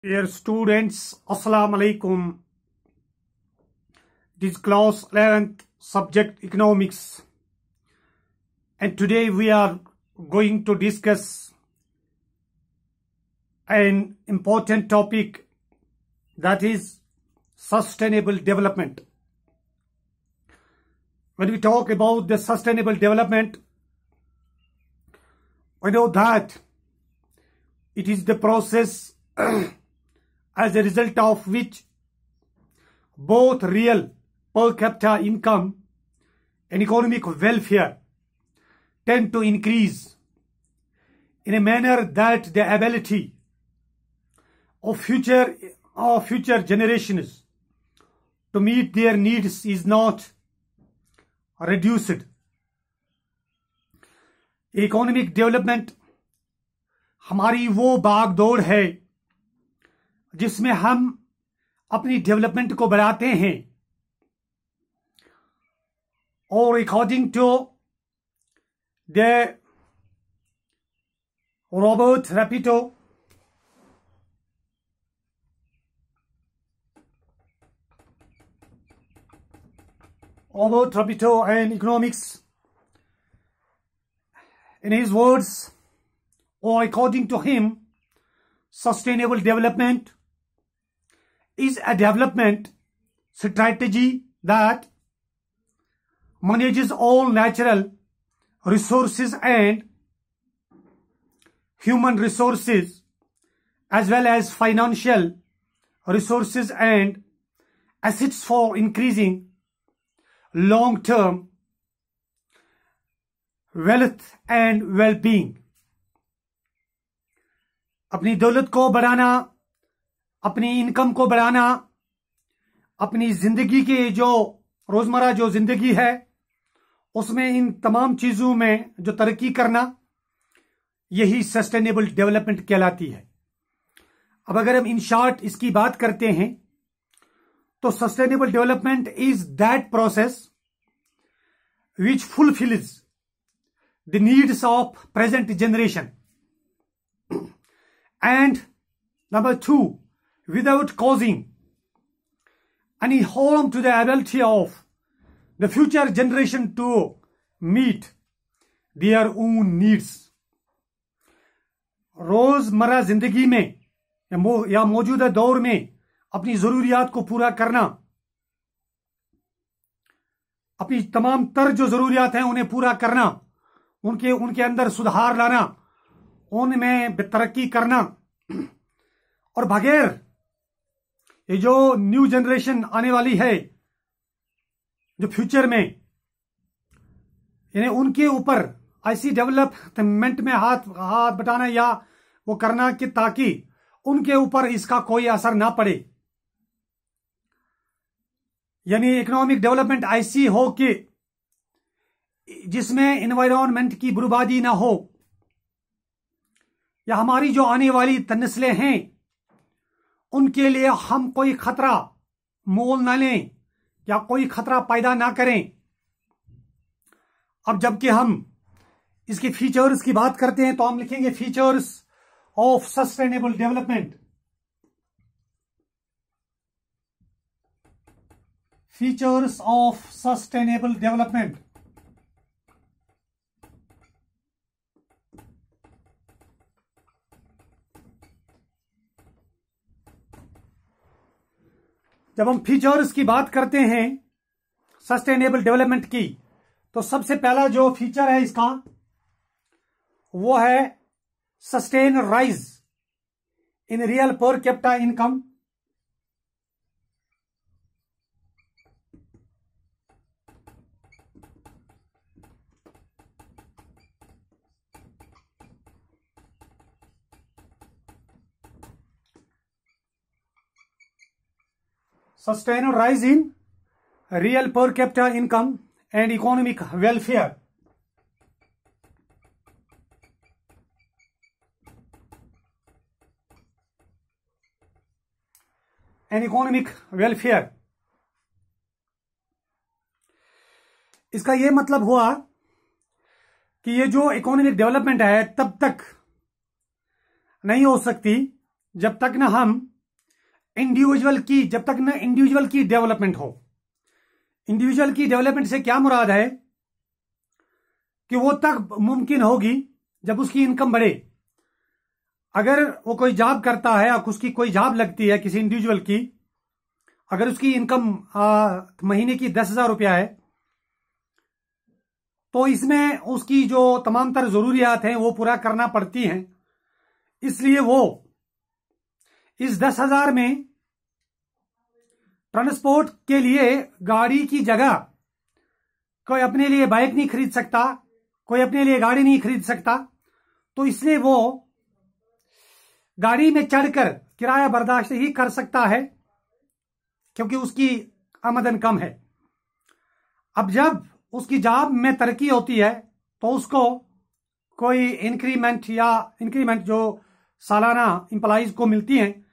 Dear students, Assalamu alaikum. It is class 11th subject economics, and today we are going to discuss an important topic, that is sustainable development. When we talk about the sustainable development, we know that it is the process as a result of which both real per capita income and economic welfare tend to increase in a manner that the ability of future generations to meet their needs is not reduced. Economic development हमारी वो भागदौड़ है जिसमें हम अपनी development को बढ़ाते हैं, और according to the Robert Rapito and economics, in his words, or according to him, sustainable development is a development strategy that manages all natural resources and human resources, as well as financial resources and assets, for increasing long-term wealth and well-being. अपनी दौलत को बढ़ाना, अपनी income को बढ़ाना, अपनी जिंदगी की जो रोजमर्रा जो जिंदगी है उसमें इन तमाम चीजों में जो तरक्की करना, यही सस्टेनेबल डेवलपमेंट कहलाती है. अब अगर हम इन शॉर्ट इसकी बात करते हैं तो sustainable development is that process which fulfils the needs of present generation, and number 2, without causing any harm to the ability of the future generation to meet their own needs. रोजमर्रा जिंदगी में या मौजूदा दौर में अपनी जरूरियात को पूरा करना, अपनी तमाम तर जो जरूरियात हैं उन्हें पूरा करना, उनके अंदर सुधार लाना, उनमें तरक्की करना, और बगैर ये जो न्यू जनरेशन आने वाली है जो फ्यूचर में, यानी उनके ऊपर ऐसी डेवलपमेंट में हाथ बटाना या वो करना कि ताकि उनके ऊपर इसका कोई असर ना पड़े. यानी इकोनॉमिक डेवलपमेंट ऐसी हो कि जिसमें एनवायरनमेंट की बर्बादी ना हो, या हमारी जो आने वाली नस्लें हैं उनके लिए हम कोई खतरा मोल ना लें या कोई खतरा पैदा ना करें. अब जबकि हम इसके फीचर्स की बात करते हैं तो हम लिखेंगे features of sustainable development. Features of sustainable development. जब हम फीचर्स की बात करते हैं सस्टेनेबल डेवलपमेंट की, तो सबसे पहला जो फीचर है इसका वो है sustain rise in real per capita income. Sustain rise in real per capita income and economic welfare. And economic welfare. इसका यह मतलब हुआ कि ये जो इकोनॉमिक डेवलपमेंट है तब तक नहीं हो सकती जब तक ना हम इंडिविजुअल की, जब तक न इंडिविजुअल की डेवलपमेंट हो। इंडिविजुअल की डेवलपमेंट से क्या मुराद है कि वो तक मुमकिन होगी जब उसकी इनकम बढ़े। अगर वो कोई जॉब करता है, उसकी कोई जॉब लगती है किसी इंडिविजुअल की, अगर उसकी इनकम महीने की 10,000 रुपया है, तो इसमें उसकी जो तमाम तर जरूरियात हैं वो पूरा करना पड़ती हैं। इसलिए वो इस 10,000 में ट्रांसपोर्ट के लिए गाड़ी की जगह कोई अपने लिए बाइक नहीं खरीद सकता, कोई अपने लिए गाड़ी नहीं खरीद सकता, तो इसलिए वो गाड़ी में चढ़कर किराया बर्दाश्त ही कर सकता है क्योंकि उसकी आमदन कम है। अब जब उसकी जॉब में तरक्की होती है तो उसको कोई इंक्रीमेंट जो सालाना एम्प्लॉइज को मिलती हैं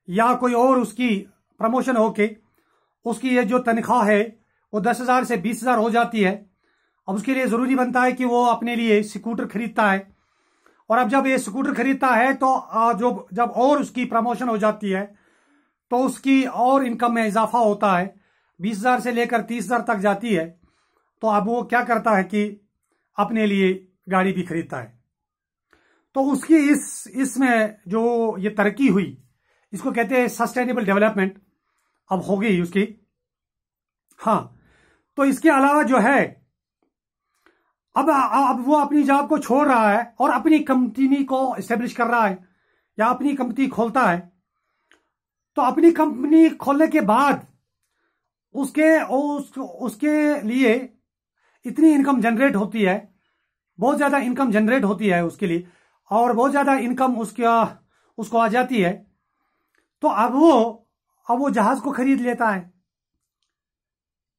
या कोई और उसकी प्रमोशन होके उसकी ये जो तनख्वाह है वो 10,000 से 20,000 हो जाती है। अब उसके लिए जरूरी बनता है कि वो अपने लिए स्कूटर खरीदता है, और अब जब ये स्कूटर खरीदता है तो जब और उसकी प्रमोशन हो जाती है तो उसकी और इनकम में इजाफा होता है, 20,000 से लेकर 30,000 तक जाती है। तो अब वो क्या करता है कि अपने लिए गाड़ी भी खरीदता है। तो उसकी इसमें जो ये तरक्की हुई इसको कहते हैं सस्टेनेबल डेवलपमेंट, अब हो गई उसकी। हाँ, तो इसके अलावा जो है अब वो अपनी जॉब को छोड़ रहा है और अपनी कंपनी को एस्टेब्लिश कर रहा है या अपनी कंपनी खोलता है। तो अपनी कंपनी खोलने के बाद उसके लिए इतनी इनकम जनरेट होती है, बहुत ज्यादा इनकम जनरेट होती है उसके लिए, और बहुत ज्यादा इनकम उसको आ जाती है। तो अब वो जहाज को खरीद लेता है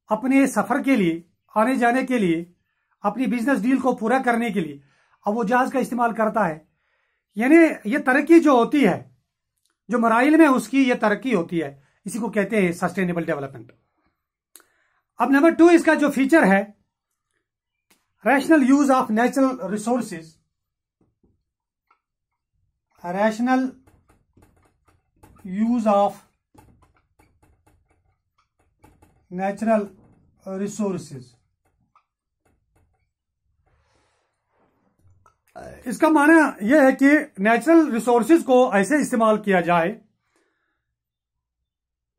अपने सफर के लिए, आने जाने के लिए, अपनी बिजनेस डील को पूरा करने के लिए अब वो जहाज का इस्तेमाल करता है। यानी ये तरक्की जो होती है, जो मराइल में उसकी ये तरक्की होती है, इसी को कहते हैं सस्टेनेबल डेवलपमेंट। अब नंबर 2 इसका जो फीचर है, rational use of natural resources. Rational use of natural resources. इसका माना यह है कि नेचुरल रिसोर्सेज को ऐसे इस्तेमाल किया जाए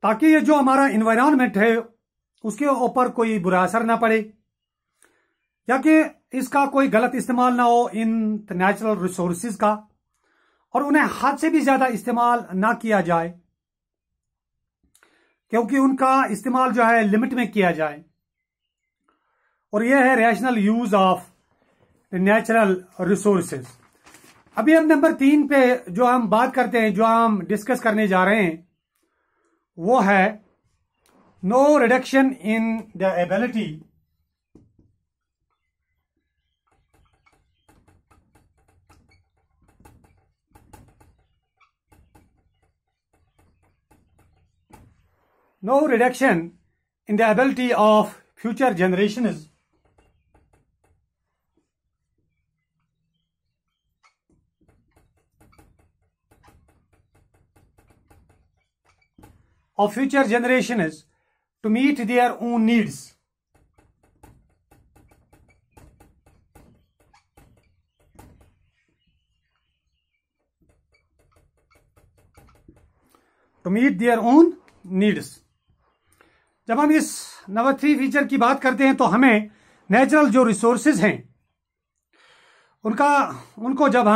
ताकि ये जो हमारा इन्वायरमेंट है उसके ऊपर कोई बुरा असर ना पड़े, या कि इसका कोई गलत इस्तेमाल ना हो इन नेचुरल रिसोर्सेज का, और उन्हें हद से भी ज्यादा इस्तेमाल ना किया जाए क्योंकि उनका इस्तेमाल जो है लिमिट में किया जाए। और यह है rational use of natural resources. अभी हम नंबर 3 पे जो हम बात करते हैं, जो हम डिस्कस करने जा रहे हैं, वो है no reduction in the ability of future generations to meet their own needs. To meet their own needs. जब हम इस नंबर 3 फीचर की बात करते हैं तो हमें नेचुरल जो रिसोर्सेज हैं उनको जब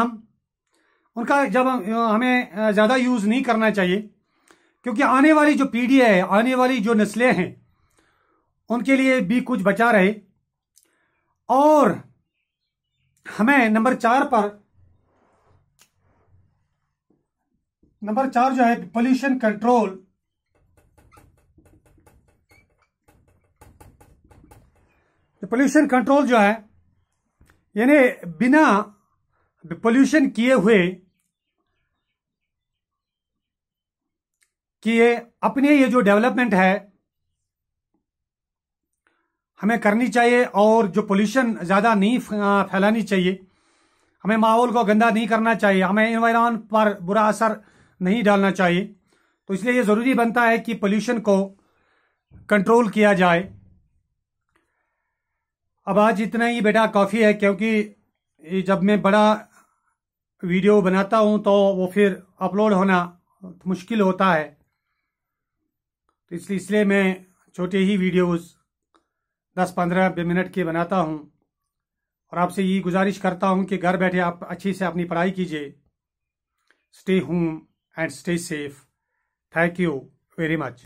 हमें ज्यादा यूज नहीं करना चाहिए, क्योंकि आने वाली जो पीढ़ी है, आने वाली जो नस्लें हैं, उनके लिए भी कुछ बचा रहे। और हमें नंबर 4 जो है पोल्यूशन कंट्रोल। पोल्यूशन कंट्रोल जो है यानी बिना पोल्यूशन किए अपने ये जो डेवलपमेंट है हमें करनी चाहिए, और जो पोल्यूशन ज्यादा नहीं फैलानी चाहिए, हमें माहौल को गंदा नहीं करना चाहिए, हमें एनवायरनमेंट पर बुरा असर नहीं डालना चाहिए। तो इसलिए ये ज़रूरी बनता है कि पोल्यूशन को कंट्रोल किया जाए। अब आज इतना ही बेटा काफ़ी है, क्योंकि जब मैं बड़ा वीडियो बनाता हूँ तो वो फिर अपलोड होना मुश्किल होता है। तो इसलिए मैं छोटे ही वीडियोस 10-15 मिनट के बनाता हूँ, और आपसे यही गुजारिश करता हूँ कि घर बैठे आप अच्छी से अपनी पढ़ाई कीजिए। Stay home and stay safe. Thank you very much.